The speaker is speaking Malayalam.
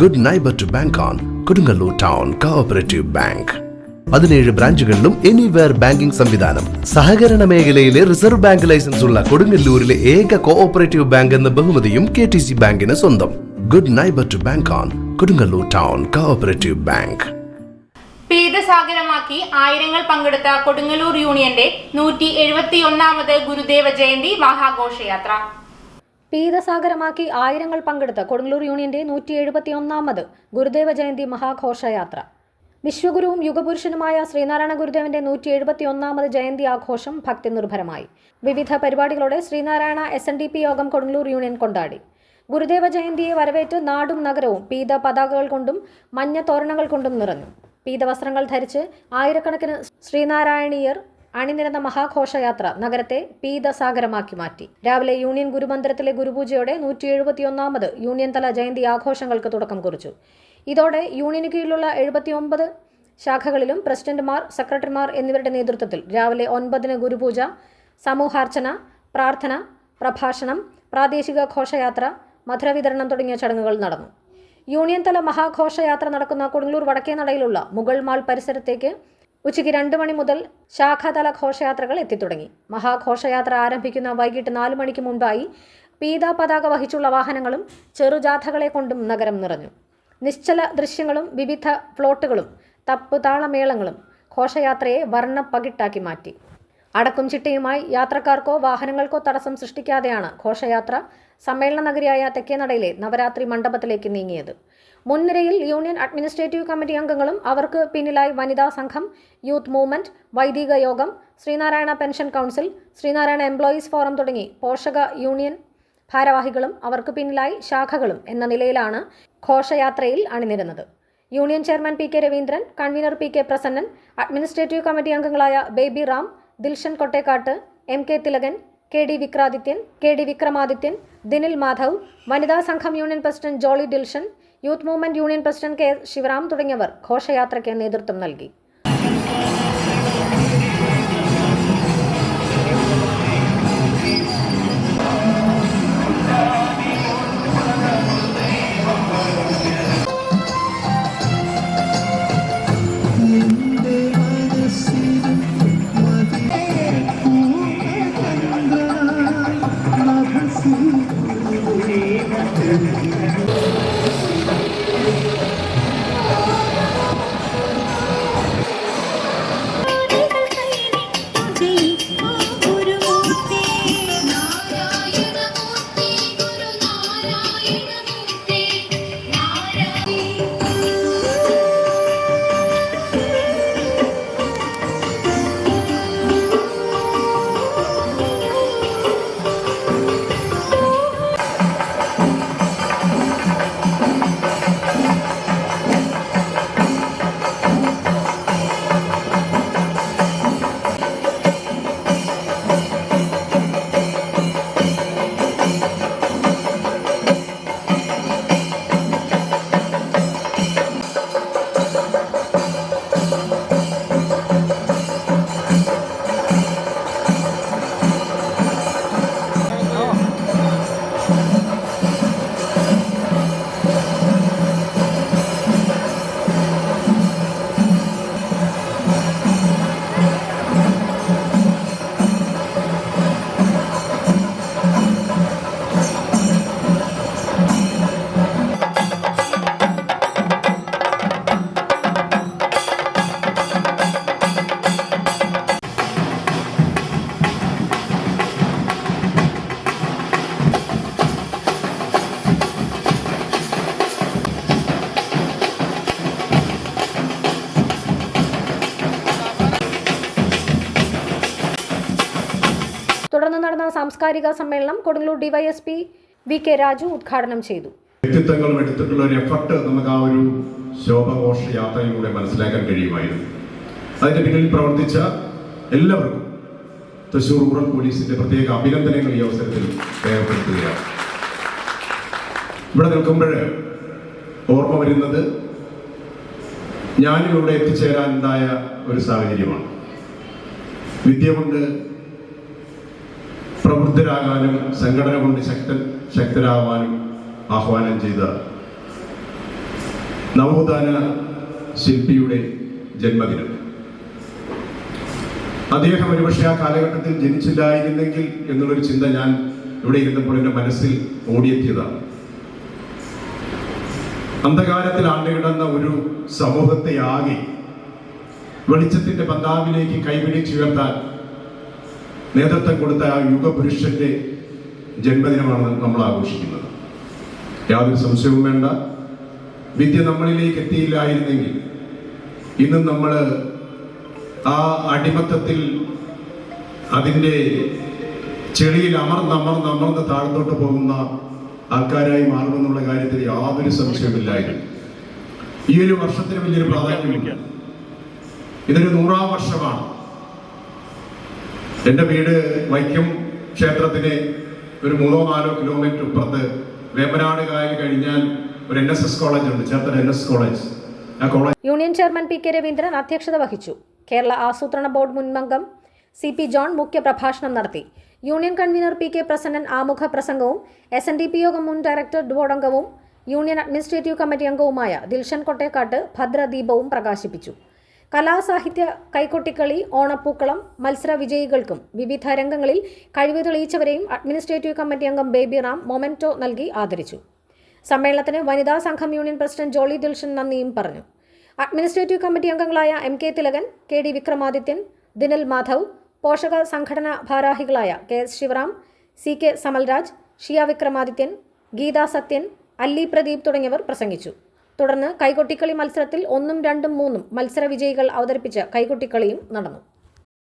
Good neighbour to bank on Kodungallur town cooperative bank. 17 ബ്രാഞ്ചുകളിലും എനിവെയർ ബാങ്കിംഗ് സംവിധാനം. സഹകരണ മേഖലയിലെ റിസർവ് ബാങ്ക് ലൈസൻസ് ഉള്ള കൊടുങ്ങല്ലൂരിലെ ഏക കോഓപ്പറേറ്റീവ് ബാങ്ക് എന്ന ബഹുമതിയും KTC ബാങ്കിന് സ്വന്തം. Good neighbour to bank on Kodungallur town cooperative bank. പീതസാഗരമാക്കി ആയിരങ്ങൾ പങ്കെടുത്ത കൊടുങ്ങല്ലൂർ യൂണിയന്റെ 171ാമത് ഗുരുദേവ ജയന്തി മഹാഘോഷയാത്ര. പീതസാഗരമാക്കി ആയിരങ്ങൾ പങ്കെടുത്ത കൊടുങ്ങല്ലൂർ യൂണിയന്റെ 171ാമത് ഗുരുദേവ ജയന്തി മഹാഘോഷയാത്ര. വിശ്വഗുരുവും യുഗപുരുഷനുമായ ശ്രീനാരായണ ഗുരുദേവന്റെ 171ാമത് ജയന്തി ആഘോഷം ഭക്തി നിർഭരമായി. വിവിധ പരിപാടികളോടെ ശ്രീനാരായണ SNDP യോഗം കൊടുങ്ങല്ലൂർ യൂണിയൻ കൊണ്ടാടി. ഗുരുദേവ ജയന്തിയെ വരവേറ്റ് നാടും നഗരവും പീത പതാകകൾ കൊണ്ടും മഞ്ഞ തോരണങ്ങൾ കൊണ്ടും നിറഞ്ഞു. പീതവസ്ത്രങ്ങൾ ധരിച്ച് ആയിരക്കണക്കിന് ശ്രീനാരായണീയർ അണിനിരന്ന മഹാഘോഷയാത്ര നഗരത്തെ പീതസാഗരമാക്കി മാറ്റി. രാവിലെ യൂണിയൻ ഗുരുമന്ദിരത്തിലെ ഗുരുപൂജയോടെ 171ാമത് യൂണിയൻ തല ജയന്തി ആഘോഷങ്ങൾക്ക് തുടക്കം കുറിച്ചു. ഇതോടെ യൂണിയന് കീഴിലുള്ള 79 ശാഖകളിലും പ്രസിഡന്റുമാർ, സെക്രട്ടറിമാർ എന്നിവരുടെ നേതൃത്വത്തിൽ രാവിലെ 9-ന് ഗുരുപൂജ, സമൂഹാർച്ചന, പ്രാർത്ഥന, പ്രഭാഷണം, പ്രാദേശിക ഘോഷയാത്ര, മധുരവിതരണം തുടങ്ങിയ ചടങ്ങുകൾ നടന്നു. യൂണിയൻ തല മഹാഘോഷയാത്ര നടക്കുന്ന കൊടുങ്ങല്ലൂർ വടക്കേനടയിലുള്ള മുഗൾ മാൾ പരിസരത്തേക്ക് ഉച്ചയ്ക്ക് 2 മണി മുതൽ ശാഖാതല ഘോഷയാത്രകൾ എത്തിത്തുടങ്ങി. മഹാഘോഷയാത്ര ആരംഭിക്കുന്ന വൈകിട്ട് 4 മണിക്ക് മുൻപായി പീത പതാക വഹിച്ചുള്ള വാഹനങ്ങളും ചെറുജാഥകളെ കൊണ്ടും നഗരം നിറഞ്ഞു. നിശ്ചല ദൃശ്യങ്ങളും വിവിധ ഫ്ലോട്ടുകളും തപ്പുതാളമേളങ്ങളും ഘോഷയാത്രയെ വർണ്ണപ്പകിട്ടാക്കി മാറ്റി. അടക്കും ചിട്ടയുമായി യാത്രക്കാർക്കോ വാഹനങ്ങൾക്കോ തടസ്സം സൃഷ്ടിക്കാതെയാണ് ഘോഷയാത്ര സമ്മേളന നഗരിയായ തെക്കേനടയിലെ നവരാത്രി മണ്ഡപത്തിലേക്ക് നീങ്ങിയത്. മുൻനിരയിൽ യൂണിയൻ അഡ്മിനിസ്ട്രേറ്റീവ് കമ്മിറ്റി അംഗങ്ങളും അവർക്ക് പിന്നിലായി വനിതാ സംഘം, യൂത്ത് മൂവ്മെന്റ്, വൈദിക യോഗം, Sree Narayana pension council, Sree Narayana employees forum തുടങ്ങി പോഷക യൂണിയൻ ഭാരവാഹികളും അവർക്ക് പിന്നിലായി ശാഖകളും എന്ന നിലയിലാണ് ഘോഷയാത്രയിൽ അണിനിരുന്നത്. Union chairman PK Raveendran, convener PK Prasannan, administrative committee അംഗങ്ങളായ ബേബി റാം, ദിൽഷൻ കൊട്ടേക്കാട്ട്, MK തിലകൻ, KD വിക്രമാദിത്യൻ, ദിനിൽ മാധവ്, വനിതാ സംഘം union president Jolly Dilshan, youth movement union president K Sivaram തുടങ്ങിയവർ ഘോഷയാത്രയ്ക്ക് നേതൃത്വം നൽകി. തുടർന്ന് നടന്ന സാംസ്കാരിക സമ്മേളനം കൊടുങ്ങല്ലൂർ DYSP VK രാജു ഉദ്ഘാടനം ചെയ്തു. വ്യക്തിത്വങ്ങളും എടുത്തിട്ടുള്ള ഒരു എഫർട്ട് നമുക്ക് ആ ഒരു ശോഭഘോഷയാത്രയിലൂടെ മനസ്സിലാക്കാൻ കഴിയുമായിരുന്നു. അതിന്റെ പിന്നിൽ പ്രവർത്തിച്ച എല്ലാവർക്കും തൃശ്ശൂർ റൂറൽ പോലീസിന്റെ പ്രത്യേക അഭിനന്ദനങ്ങൾ ഈ അവസരത്തിൽ രേഖപ്പെടുത്തുകയാണ്. ഇവിടെ നിൽക്കുമ്പോൾ ഓർമ്മ വരുന്നത് ഞാനിവിടെ എത്തിച്ചേരാനുണ്ടായ ഒരു സാഹചര്യമാണ്. വിദ്യ കൊണ്ട് പ്രബുദ്ധരാകാനും സംഘടന കൊണ്ട് ശക്തരാകാനും ആഹ്വാനം ചെയ്ത നവോത്ഥാന ശില്പിയുടെ ജന്മദിനം. അദ്ദേഹം ഒരുപക്ഷെ ആ കാലഘട്ടത്തിൽ ജനിച്ചില്ലായിരുന്നെങ്കിൽ എന്നുള്ളൊരു ചിന്ത ഞാൻ ഇവിടെ ഇരുന്നപ്പോൾ എൻ്റെ മനസ്സിൽ ഓടിയെത്തിയതാണ്. അന്ധകാരത്തിൽ ആണ്ടുകിടന്ന ഒരു സമൂഹത്തെ ആകെ വെളിച്ചത്തിന്റെ പന്താവിലേക്ക് കൈപിടിച്ചുയർത്താൻ നേതൃത്വം കൊടുത്ത ആ യുഗപുരുഷന്റെ ജന്മദിനമാണ് നമ്മൾ ആഘോഷിക്കുന്നത്. യാതൊരു സംശയവും വേണ്ട, വിദ്യ നമ്മളിലേക്ക് എത്തിയില്ലായിരുന്നെങ്കിൽ ഇന്നും നമ്മൾ ആ അടിമത്തത്തിൽ അതിൻ്റെ ചെളിയിൽ അമർന്ന് താഴ്ന്നോട്ട് പോകുന്ന ആൾക്കാരായി മാറുമെന്നുള്ള കാര്യത്തിൽ യാതൊരു സംശയമില്ലായിരുന്നു. ഈ ഒരു വർഷത്തിന് വലിയൊരു പ്രാധാന്യമില്ല. ഇതൊരു 100-ാം വർഷമാണ്. എൻ്റെ വീട് വൈക്കം ക്ഷേത്രത്തിന് ഒരു 3-4 കിലോമീറ്റർ ഇപ്പുറത്ത് വേമ്പനാട് കായൽ കഴിഞ്ഞാൽ ഒരു NSS കോളേജ് ഉണ്ട്, ചേർത്തല NS കോളേജ്. ആ college union chairman P K Raveendran അധ്യക്ഷത വഹിച്ചു. കേരള ആസൂത്രണ ബോർഡ് മുൻഅംഗം CP ജോൺ മുഖ്യപ്രഭാഷണം നടത്തി. Union convener P K Prasannan ആമുഖ പ്രസംഗവും SNDP യോഗം മുൻ ഡയറക്ടർ ബോർഡ് അംഗവും യൂണിയൻ അഡ്മിനിസ്ട്രേറ്റീവ് കമ്മിറ്റി അംഗവുമായ ദിൽഷൻ കൊട്ടേക്കാട്ട് ഭദ്രദീപവും പ്രകാശിപ്പിച്ചു. കലാസാഹിത്യ കൈകൊട്ടിക്കളി, ഓണപ്പൂക്കളം മത്സര വിജയികൾക്കും വിവിധ രംഗങ്ങളിൽ കഴിവ് തെളിയിച്ചവരെയും അഡ്മിനിസ്ട്രേറ്റീവ് കമ്മിറ്റി അംഗം ബേബി റാം മൊമെന്റോ നൽകി ആദരിച്ചു. സമ്മേളനത്തിന് വനിതാ സംഘം യൂണിയൻ പ്രസിഡന്റ് ജോളി ദിൽഷൻ നന്ദിയും പറഞ്ഞു. അഡ്മിനിസ്ട്രേറ്റീവ് കമ്മിറ്റി അംഗങ്ങളായ MK തിലകൻ, KD വിക്രമാദിത്യൻ, ദിനൽ മാധവ്, പോഷക സംഘടനാ ഭാരവാഹികളായ KS ശിവറാം, CK സമൽരാജ്, ഷിയ വിക്രമാദിത്യൻ, ഗീതാ സത്യൻ, അല്ലി പ്രദീപ് തുടങ്ങിയവർ പ്രസംഗിച്ചു. തുടർന്ന് കൈകൊട്ടിക്കളി മത്സരത്തിൽ 1, 2, 3 മത്സര വിജയികൾ അവതരിപ്പിച്ച കൈകൊട്ടിക്കളിയും നടന്നു.